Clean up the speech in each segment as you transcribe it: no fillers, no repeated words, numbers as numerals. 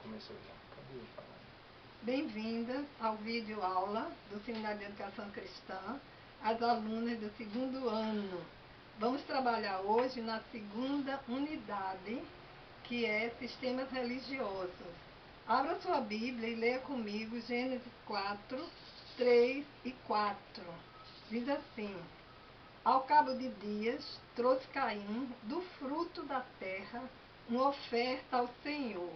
começou já. Acabei de falar. Bem-vindas ao vídeo aula do Seminário de Educação Cristã, as alunas do segundo ano. Vamos trabalhar hoje na segunda unidade, que é Sistemas Religiosos. Abra sua Bíblia e leia comigo Gênesis 4, 3 e 4. Diz assim: ao cabo de dias, trouxe Caim do fruto da terra uma oferta ao Senhor.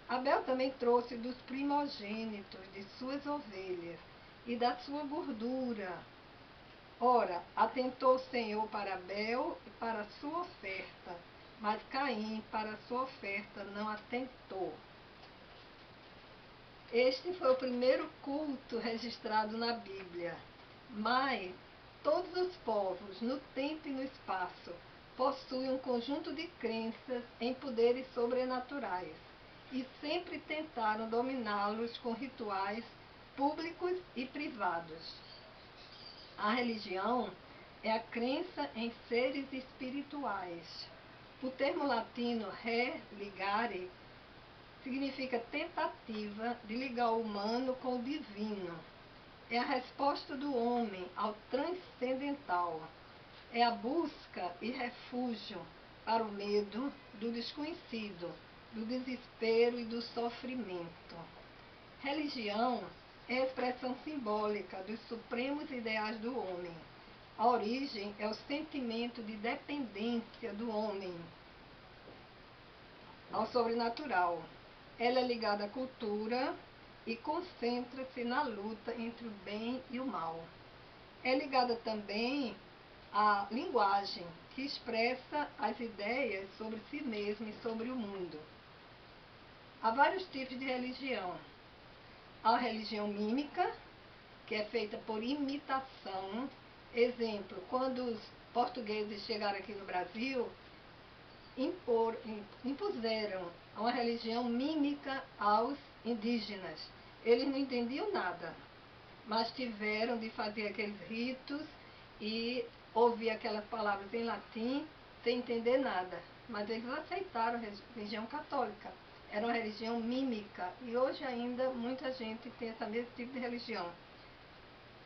Abel também trouxe dos primogênitos de suas ovelhas e da sua gordura. Ora, atentou o Senhor para Abel e para a sua oferta, mas Caim para a sua oferta não atentou. Este foi o primeiro culto registrado na Bíblia, mas todos os povos, no tempo e no espaço, possuem um conjunto de crenças em poderes sobrenaturais e sempre tentaram dominá-los com rituais públicos e privados. A religião é a crença em seres espirituais. O termo latino religare significa tentativa de ligar o humano com o divino. É a resposta do homem ao transcendental. É a busca e refúgio para o medo do desconhecido, do desespero e do sofrimento. Religião é a expressão simbólica dos supremos ideais do homem. A origem é o sentimento de dependência do homem ao sobrenatural. Ela é ligada à cultura e concentra-se na luta entre o bem e o mal. É ligada também à linguagem, que expressa as ideias sobre si mesmo e sobre o mundo. Há vários tipos de religião. Há a religião mímica, que é feita por imitação. Exemplo, quando os portugueses chegaram aqui no Brasil, impuseram uma religião mímica aos indígenas. Eles não entendiam nada, mas tiveram de fazer aqueles ritos e ouvir aquelas palavras em latim sem entender nada. Mas eles aceitaram a religião católica. Era uma religião mímica e hoje ainda muita gente tem esse mesmo tipo de religião.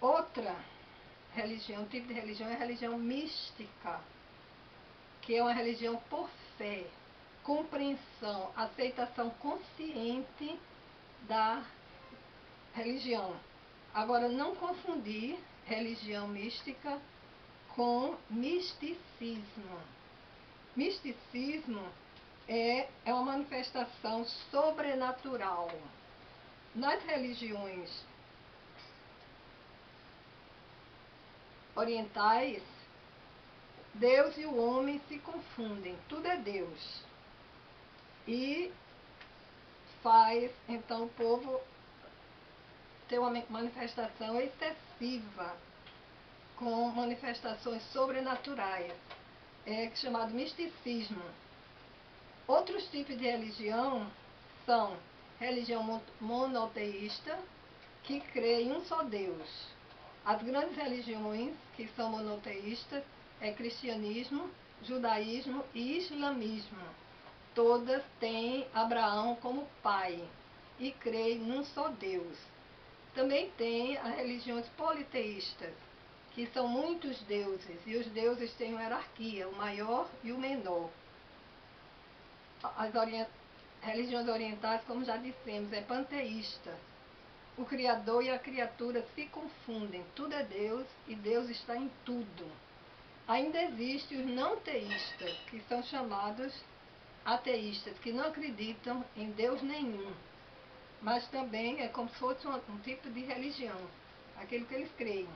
Outra religião, tipo de religião é a religião mística, que é uma religião por fé, compreensão, aceitação consciente da religião. Agora, não confundir religião mística com misticismo. Misticismo é uma manifestação sobrenatural. Nas religiões orientais, Deus e o homem se confundem, tudo é Deus. E faz, então, o povo ter uma manifestação excessiva, com manifestações sobrenaturais, chamado misticismo. Outros tipos de religião são religião monoteísta, que crê em um só Deus. As grandes religiões que são monoteístas é cristianismo, judaísmo e islamismo. Todas têm Abraão como pai e creem num só Deus. Também tem as religiões politeístas, que são muitos deuses, e os deuses têm uma hierarquia, o maior e o menor. As religiões orientais, como já dissemos, é panteísta. O Criador e a criatura se confundem, tudo é Deus e Deus está em tudo. Ainda existem os não teístas, que são chamados ateístas, que não acreditam em Deus nenhum. Mas também é como se fosse um tipo de religião, aquilo que eles creem.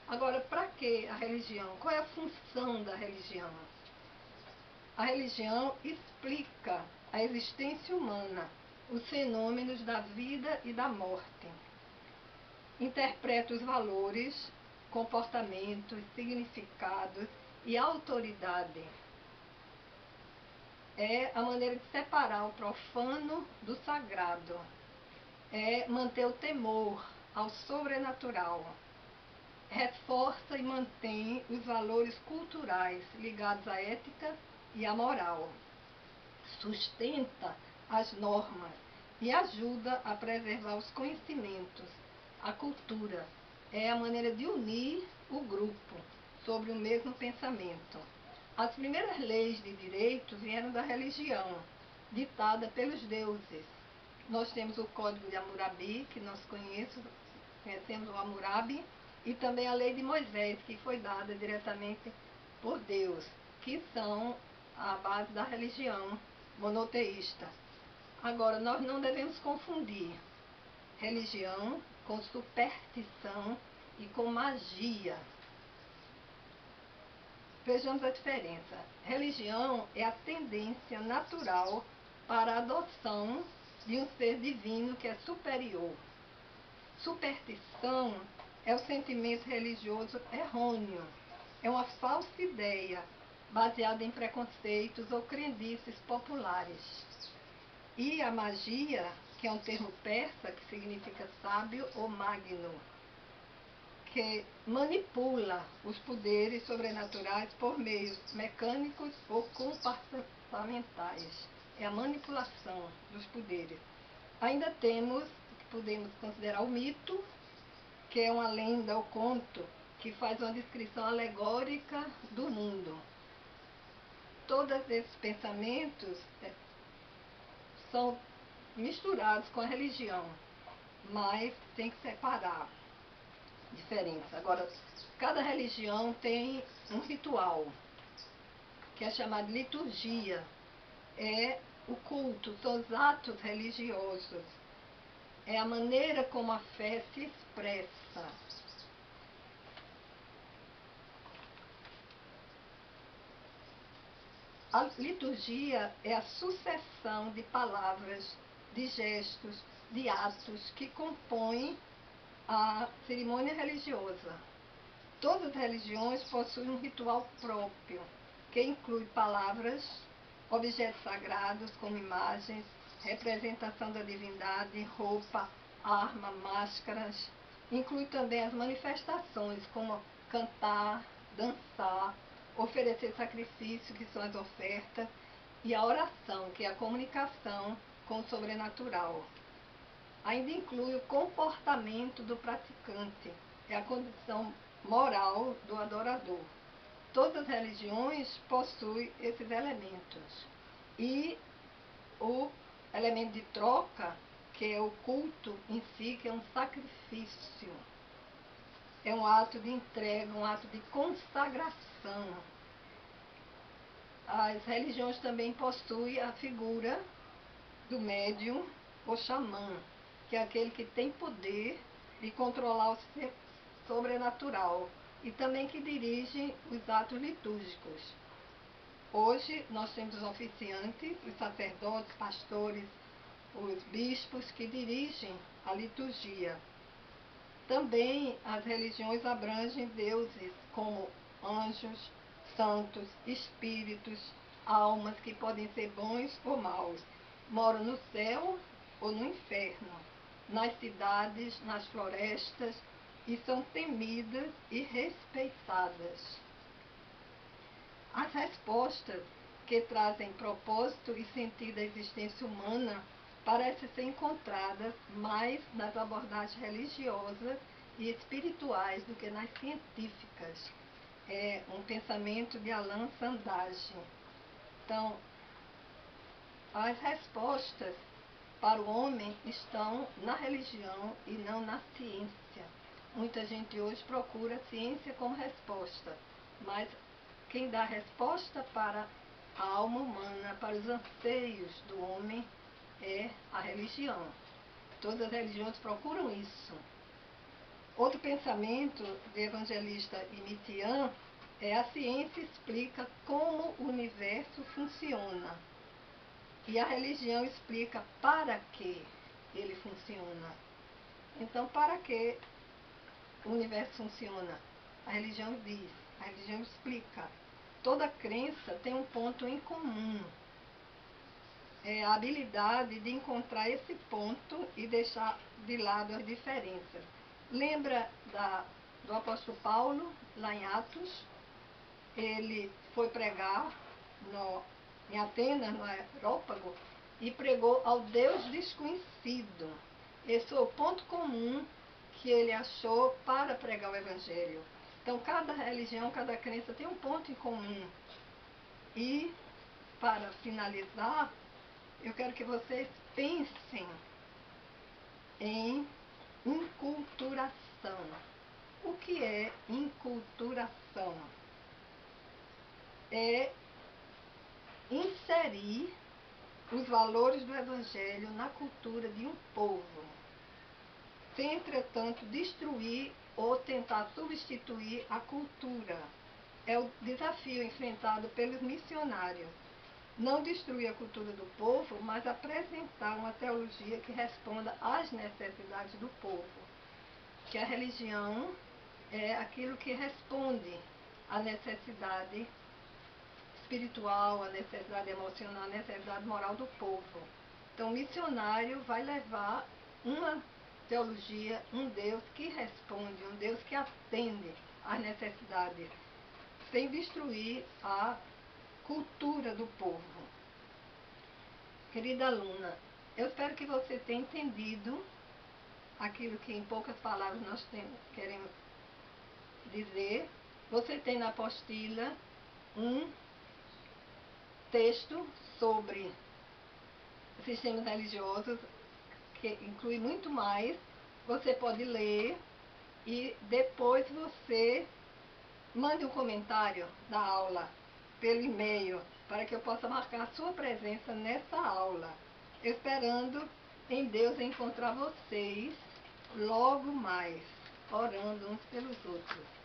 Agora, para que a religião? Qual é a função da religião? A religião explica a existência humana, os fenômenos da vida e da morte. Interpreta os valores, comportamentos, significados e autoridade. É a maneira de separar o profano do sagrado. É manter o temor ao sobrenatural. Reforça e mantém os valores culturais ligados à ética e à moral. Sustenta as normas e ajuda a preservar os conhecimentos, a cultura. É a maneira de unir o grupo sobre o mesmo pensamento. As primeiras leis de direito vieram da religião, ditada pelos deuses. Nós temos o Código de Hammurabi, que nós conhecemos o Hammurabi, e também a Lei de Moisés, que foi dada diretamente por Deus, que são a base da religião monoteísta. Agora, nós não devemos confundir religião com superstição e com magia. Vejamos a diferença. Religião é a tendência natural para a adoção de um ser divino que é superior. Superstição é o sentimento religioso errôneo. É uma falsa ideia baseada em preconceitos ou crendices populares. E a magia, que é um termo persa que significa sábio ou magno, que manipula os poderes sobrenaturais por meios mecânicos ou comportamentais. É a manipulação dos poderes. Ainda temos, que podemos considerar o mito, que é uma lenda ou conto que faz uma descrição alegórica do mundo. Todos esses pensamentos são misturados com a religião, mas tem que separar diferença. Agora, cada religião tem um ritual, que é chamado de liturgia. É o culto, são os atos religiosos. É a maneira como a fé se expressa. A liturgia é a sucessão de palavras, de gestos, de atos que compõem a cerimônia religiosa. Todas as religiões possuem um ritual próprio, que inclui palavras, objetos sagrados como imagens, representação da divindade, roupa, arma, máscaras. Inclui também as manifestações, como cantar, dançar, oferecer sacrifício, que são as ofertas, e a oração, que é a comunicação com o sobrenatural. Ainda inclui o comportamento do praticante, é a condição moral do adorador. Todas as religiões possuem esses elementos. E o elemento de troca, que é o culto em si, que é um sacrifício. É um ato de entrega, um ato de consagração. As religiões também possuem a figura do médium ou xamã, que é aquele que tem poder de controlar o sobrenatural e também que dirige os atos litúrgicos. Hoje nós temos os oficiantes, os sacerdotes, pastores, os bispos que dirigem a liturgia. Também as religiões abrangem deuses como anjos, santos, espíritos, almas que podem ser bons ou maus. Moram no céu ou no inferno, nas cidades, nas florestas, e são temidas e respeitadas. As respostas que trazem propósito e sentido à existência humana parecem ser encontradas mais nas abordagens religiosas e espirituais do que nas científicas. É um pensamento de Allan Sandage. Então, as respostas para o homem estão na religião e não na ciência. Muita gente hoje procura a ciência como resposta, mas quem dá a resposta para a alma humana, para os anseios do homem, é a religião. Todas as religiões procuram isso. Outro pensamento do evangelista Imitian é: a ciência explica como o universo funciona e a religião explica para que ele funciona. Então, para que o universo funciona? A religião diz, a religião explica. Toda crença tem um ponto em comum. É a habilidade de encontrar esse ponto e deixar de lado as diferenças. Lembra do apóstolo Paulo, lá em Atos? Ele foi pregar em Atenas, no Areópago, e pregou ao Deus desconhecido. Esse foi o ponto comum que ele achou para pregar o Evangelho. Então, cada religião, cada crença tem um ponto em comum. E, para finalizar, eu quero que vocês pensem em inculturação. O que é inculturação? É inserir os valores do Evangelho na cultura de um povo, sem, entretanto, destruir ou tentar substituir a cultura. É o desafio enfrentado pelos missionários. Não destruir a cultura do povo, mas apresentar uma teologia que responda às necessidades do povo. Que a religião é aquilo que responde à necessidade espiritual, à necessidade emocional, à necessidade moral do povo. Então, o missionário vai levar uma teologia, um Deus que responde, um Deus que atende às necessidades, sem destruir a cultura do povo. Querida aluna, eu espero que você tenha entendido aquilo que em poucas palavras nós queremos dizer. Você tem na apostila um texto sobre sistemas religiosos, que inclui muito mais. Você pode ler e depois você mande um comentário da aula pelo e-mail, para que eu possa marcar a sua presença nessa aula. Esperando em Deus encontrar vocês logo mais, orando uns pelos outros.